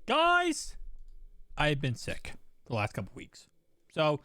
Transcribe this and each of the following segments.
Guys, I've been sick for the last couple weeks. So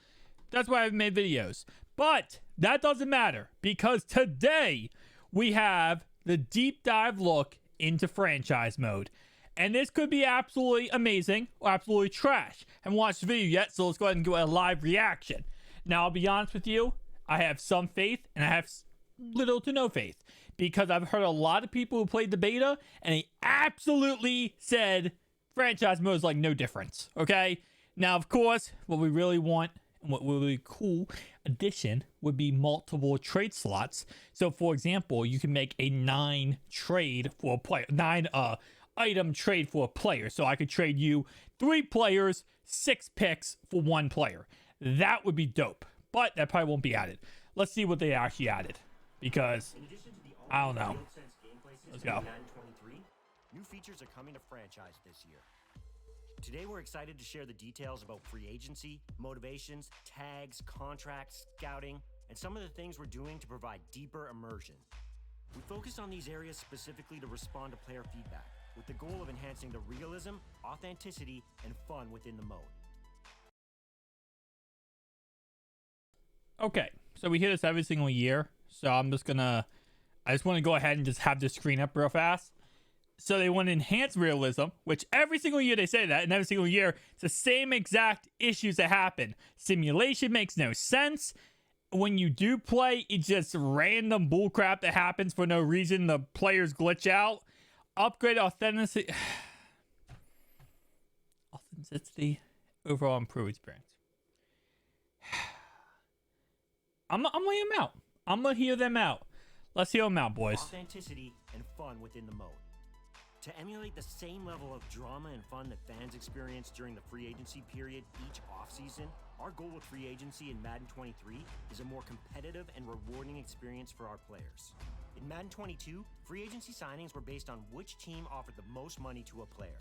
that's why I've made videos. But that doesn't matter because today we have the deep dive look into franchise mode. And this could be absolutely amazing or absolutely trash. I haven't watched the video yet, so let's go ahead and do a live reaction. Now, I'll be honest with you. I have some faith and I have little to no faith because I've heard a lot of people who played the beta and they absolutely said franchise mode is like no difference. Okay. Now, of course, what we really want and what would be a cool addition would be multiple trade slots. So, for example, you can make a 9 trade for a player, 9 item trade for a player. So I could trade you 3 players, 6 picks for 1 player. That would be dope, but that probably won't be added. Let's see what they actually added because I don't know. Let's go. New features are coming to franchise this year. Today we're excited to share the details about free agency, motivations, tags, contracts, scouting, and some of the things we're doing to provide deeper immersion. We focus on these areas specifically to respond to player feedback, with the goal of enhancing the realism, authenticity, and fun within the mode. Okay, so we hear this every single year, so I just want to go ahead and just have this screen up real fast. So they want to enhance realism, which every single year they say that, and every single year it's the same exact issues that happen. Simulation makes no sense. When you do play, it's just random bullcrap that happens for no reason. The players glitch out. Upgrade authenticity. Authenticity. Overall improved experience. I'm gonna hear them out. I'm gonna hear them out. Let's hear them out, boys. Authenticity and fun within the mode. To emulate the same level of drama and fun that fans experience during the free agency period each offseason, our goal with free agency in Madden 23 is a more competitive and rewarding experience for our players. In Madden 22, free agency signings were based on which team offered the most money to a player.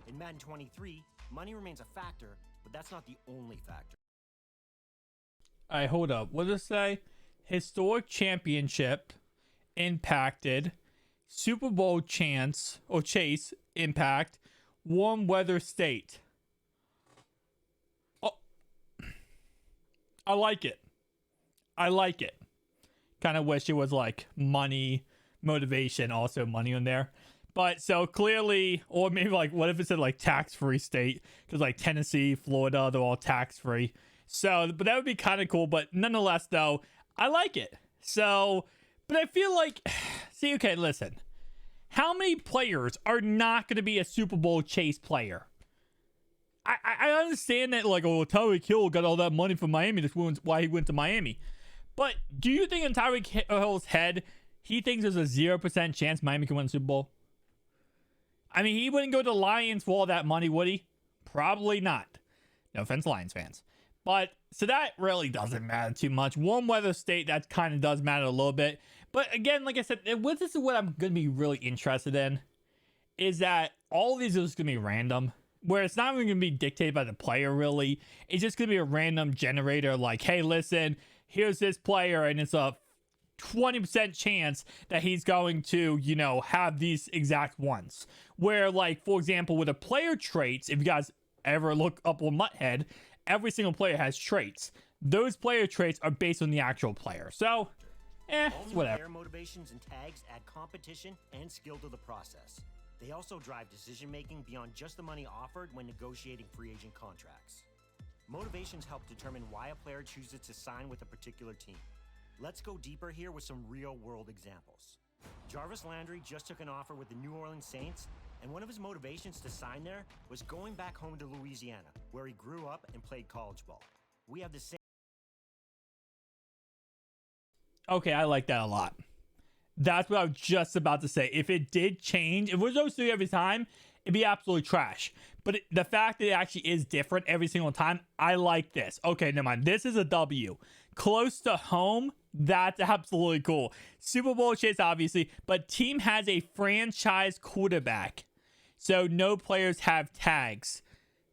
In Madden 23, money remains a factor, but that's not the only factor. All right, hold up. What does it say? Historic championship impacted. Super Bowl chance or chase impact. Warm weather state. Oh, I like it. I like it. Kind of wish it was like money, motivation, also money on there. But so clearly, or maybe like, what if it said like tax-free state? Because like Tennessee, Florida, they're all tax-free. So, but that would be kind of cool. But nonetheless, though, I like it. So, but I feel like, see, okay, listen. How many players are not going to be a Super Bowl chase player? I understand that, like, oh, Tyreek Hill got all that money from Miami. That's why he went to Miami. But do you think in Tyreek Hill's head, he thinks there's a 0% chance Miami can win the Super Bowl? I mean, he wouldn't go to the Lions for all that money, would he? Probably not. No offense, Lions fans. But, so that really doesn't matter too much. Warm weather state, that kind of does matter a little bit. But again, like I said, this is what I'm going to be really interested in. Is that all of these are just going to be random. Where it's not even going to be dictated by the player, really. It's just going to be a random generator like, hey, listen, here's this player, and it's a 20% chance that he's going to, you know, have these exact ones. Where, like, for example, with the player traits, if you guys ever look up on Mutthead, every single player has traits. Those player traits are based on the actual player. So, whatever. Player motivations and tags add competition and skill to the process. They also drive decision-making beyond just the money offered when negotiating free agent contracts. Motivations help determine why a player chooses to sign with a particular team. Let's go deeper here with some real-world examples. Jarvis Landry just took an offer with the New Orleans Saints, and one of his motivations to sign there was going back home to Louisiana, where he grew up and played college ball. We have the same. Okay, I like that a lot. That's what I was just about to say. If it did change, if it was those 3 every time, it'd be absolutely trash. But the fact that it actually is different every single time, I like this. Okay, never mind. This is a W. Close to home, that's absolutely cool. Super Bowl chase, obviously, but team has a franchise quarterback. So no players have tags.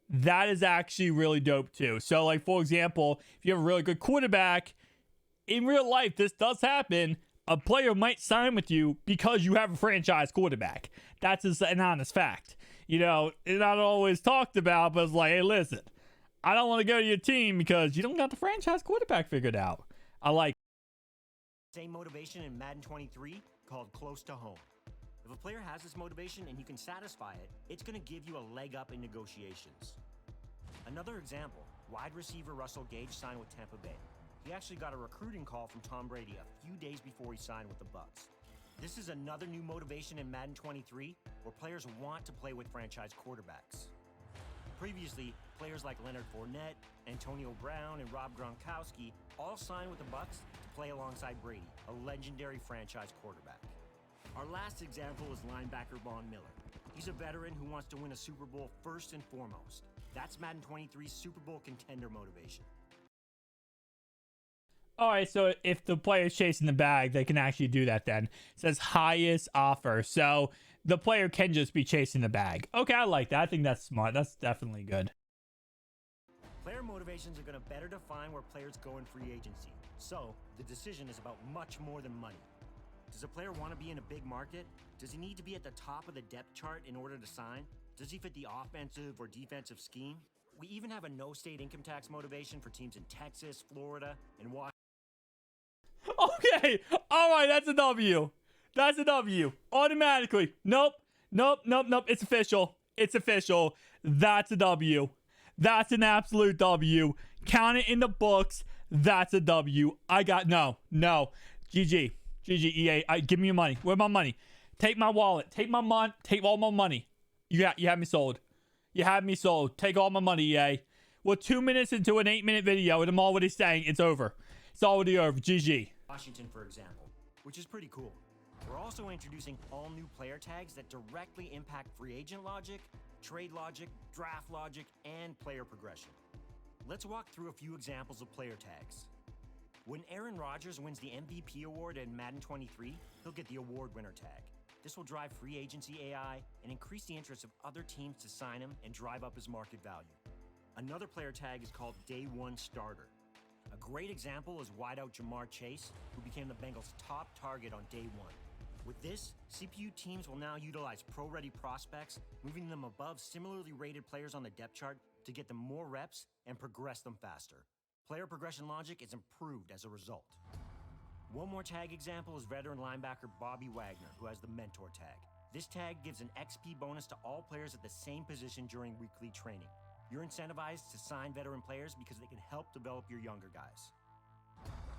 That is actually really dope too. So like, for example, if you have a really good quarterback, in real life, this does happen. A player might sign with you because you have a franchise quarterback. That's an honest fact. You know, it's not always talked about, but it's like, hey, listen, I don't want to go to your team because you don't got the franchise quarterback figured out. I like Same motivation in Madden 23 called close to home. If a player has this motivation and you can satisfy it, it's going to give you a leg up in negotiations. Another example, wide receiver Russell Gage signed with Tampa Bay. He actually got a recruiting call from Tom Brady a few days before he signed with the Bucs. This is another new motivation in Madden 23 where players want to play with franchise quarterbacks. Previously, players like Leonard Fournette, Antonio Brown, and Rob Gronkowski all signed with the Bucs to play alongside Brady, a legendary franchise quarterback. Our last example is linebacker Von Miller. He's a veteran who wants to win a Super Bowl first and foremost. That's Madden 23's Super Bowl contender motivation. All right, so if the player's chasing the bag, they can actually do that then. It says highest offer. So the player can just be chasing the bag. Okay, I like that. I think that's smart. That's definitely good. Player motivations are going to better define where players go in free agency. So the decision is about much more than money. Does a player want to be in a big market? Does he need to be at the top of the depth chart in order to sign? Does he fit the offensive or defensive scheme? We even have a no-state income tax motivation for teams in Texas, Florida, and Washington. Okay, all right, that's a W. That's a W. Automatically. Nope. It's official. It's official. That's a W. That's an absolute W. Count it in the books. That's a W. I got no. GG, EA. Give me your money. Where's my money? Take my wallet. Take my money. Take all my money. You have me sold. You have me sold. Take all my money, EA. We're 2 minutes into an 8-minute video, and I'm already saying it's over. It's already over. GG. Washington, for example, which is pretty cool. We're also introducing all new player tags that directly impact free agent logic, trade logic, draft logic, and player progression. Let's walk through a few examples of player tags. When Aaron Rodgers wins the MVP award in Madden 23, he'll get the award winner tag. This will drive free agency AI and increase the interest of other teams to sign him and drive up his market value. Another player tag is called Day 1 Starter. A great example is wideout Jamar Chase, who became the Bengals' top target on Day 1. With this, CPU teams will now utilize pro-ready prospects, moving them above similarly rated players on the depth chart to get them more reps and progress them faster. Player progression logic is improved as a result. One more tag example is veteran linebacker Bobby Wagner, who has the Mentor tag. This tag gives an XP bonus to all players at the same position during weekly training. You're incentivized to sign veteran players because they can help develop your younger guys.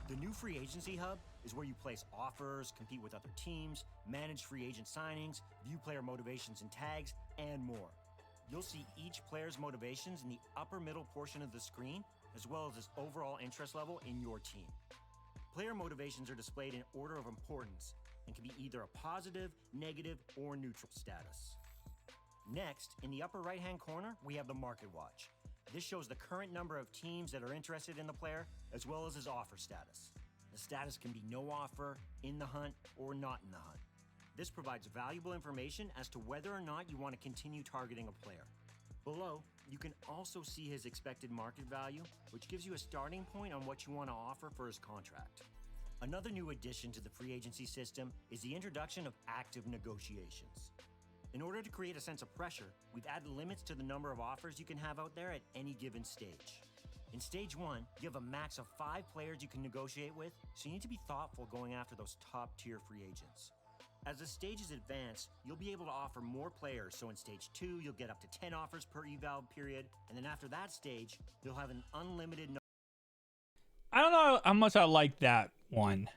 The new free agency hub is where you place offers, compete with other teams, manage free agent signings, view player motivations and tags, and more. You'll see each player's motivations in the upper middle portion of the screen, as well as his overall interest level in your team. Player motivations are displayed in order of importance and can be either a positive, negative, or neutral status. Next, in the upper right-hand corner, we have the Market Watch. This shows the current number of teams that are interested in the player, as well as his offer status. The status can be no offer, in the hunt, or not in the hunt. This provides valuable information as to whether or not you want to continue targeting a player. Below, you can also see his expected market value, which gives you a starting point on what you want to offer for his contract. Another new addition to the free agency system is the introduction of active negotiations. In order to create a sense of pressure, we've added limits to the number of offers you can have out there at any given stage. In stage 1, you have a max of 5 players you can negotiate with, so you need to be thoughtful going after those top-tier free agents. As the stages advance, you'll be able to offer more players, so in stage 2, you'll get up to 10 offers per eval period, and then after that stage, you'll have an unlimited number. I don't know how much I like that one.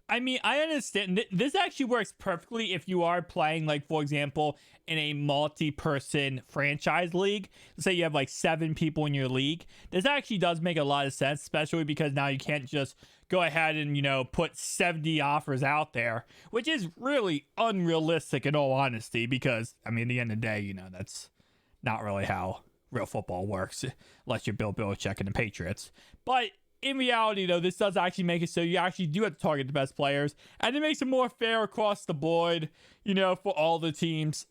I mean, I understand. This actually works perfectly if you are playing, like, for example, in a multi-person franchise league. Let's say you have, like, 7 people in your league. This actually does make a lot of sense, especially because now you can't just go ahead and, you know, put 70 offers out there, which is really unrealistic in all honesty because, I mean, at the end of the day, you know, that's not really how real football works, unless you're Bill Belichick and the Patriots. But in reality, though, this does actually make it so you actually do have to target the best players, and it makes it more fair across the board, you know, for all the teams.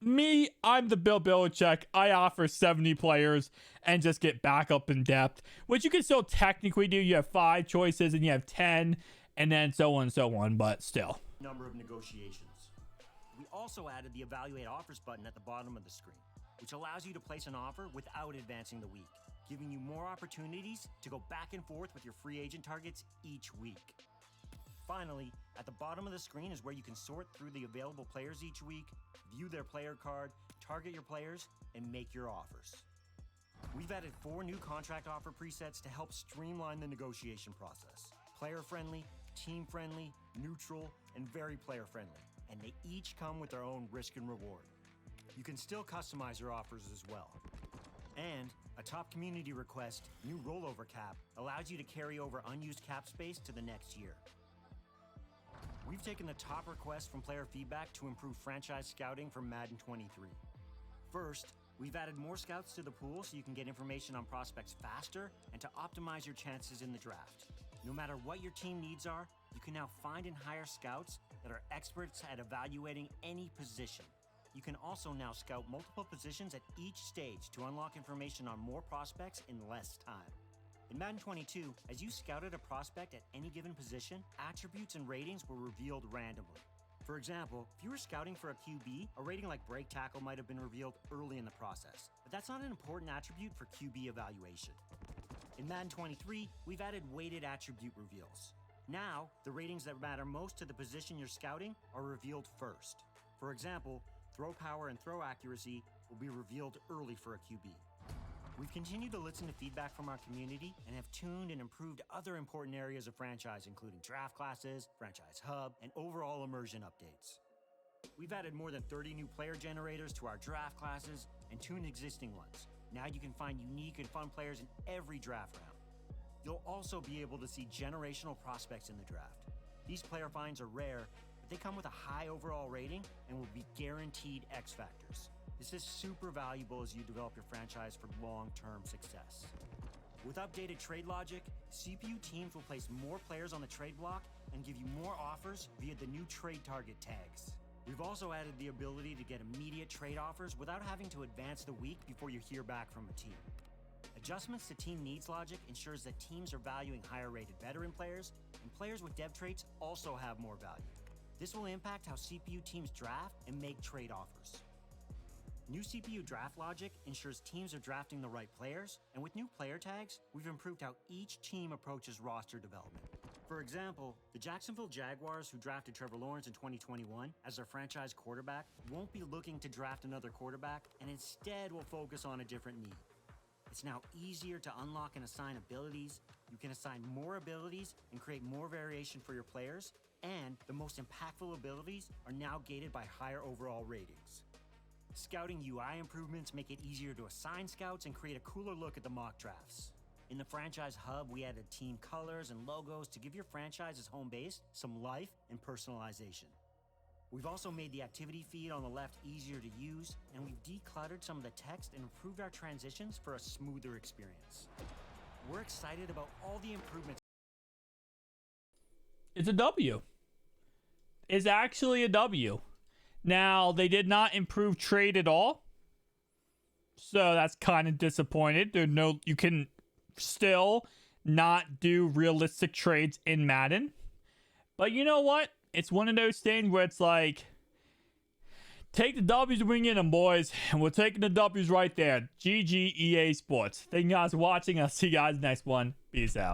Me, I'm the Bill Belichick. I offer 70 players and just get back up in depth, which you can still technically do. You have 5 choices and you have 10, and then so on and so on, but still. Number of negotiations. We also added the Evaluate Offers button at the bottom of the screen, which allows you to place an offer without advancing the week, giving you more opportunities to go back and forth with your free agent targets each week. Finally, at the bottom of the screen is where you can sort through the available players each week, view their player card, target your players, and make your offers. We've added 4 new contract offer presets to help streamline the negotiation process. Player-friendly, team-friendly, neutral, and very player-friendly. And they each come with their own risk and reward. You can still customize your offers as well. And a top community request, new rollover cap, allows you to carry over unused cap space to the next year. We've taken the top requests from player feedback to improve franchise scouting for Madden 23. First, we've added more scouts to the pool so you can get information on prospects faster and to optimize your chances in the draft. No matter what your team needs are, you can now find and hire scouts that are experts at evaluating any position. You can also now scout multiple positions at each stage to unlock information on more prospects in less time. In Madden 22, as you scouted a prospect at any given position, attributes and ratings were revealed randomly. For example, if you were scouting for a QB, a rating like break tackle might have been revealed early in the process, but that's not an important attribute for QB evaluation. In Madden 23, we've added weighted attribute reveals. Now, the ratings that matter most to the position you're scouting are revealed first. For example, throw power and throw accuracy will be revealed early for a QB. We've continued to listen to feedback from our community and have tuned and improved other important areas of franchise, including draft classes, franchise hub, and overall immersion updates. We've added more than 30 new player generators to our draft classes and tuned existing ones. Now you can find unique and fun players in every draft round. You'll also be able to see generational prospects in the draft. These player finds are rare, but they come with a high overall rating and will be guaranteed X factors. This is super valuable as you develop your franchise for long-term success. With updated trade logic, CPU teams will place more players on the trade block and give you more offers via the new trade target tags. We've also added the ability to get immediate trade offers without having to advance the week before you hear back from a team. Adjustments to team needs logic ensures that teams are valuing higher rated veteran players, and players with dev traits also have more value. This will impact how CPU teams draft and make trade offers. New CPU draft logic ensures teams are drafting the right players, and with new player tags, we've improved how each team approaches roster development. For example, the Jacksonville Jaguars, who drafted Trevor Lawrence in 2021 as their franchise quarterback, won't be looking to draft another quarterback and instead will focus on a different need. It's now easier to unlock and assign abilities. You can assign more abilities and create more variation for your players, and the most impactful abilities are now gated by higher overall ratings. Scouting UI improvements make it easier to assign scouts and create a cooler look at the mock drafts. In the franchise hub, we added team colors and logos to give your franchise's home base some life and personalization. We've also made the activity feed on the left easier to use, and we've decluttered some of the text and improved our transitions for a smoother experience. We're excited about all the improvements. It's a W. It's actually a W. Now, they did not improve trade at all, so that's kind of disappointed. You can still not do realistic trades in Madden. But you know what? It's one of those things where it's like, take the W's and bring in them, boys. And we're taking the W's right there. GG EA Sports. Thank you guys for watching. I'll see you guys next one. Peace out.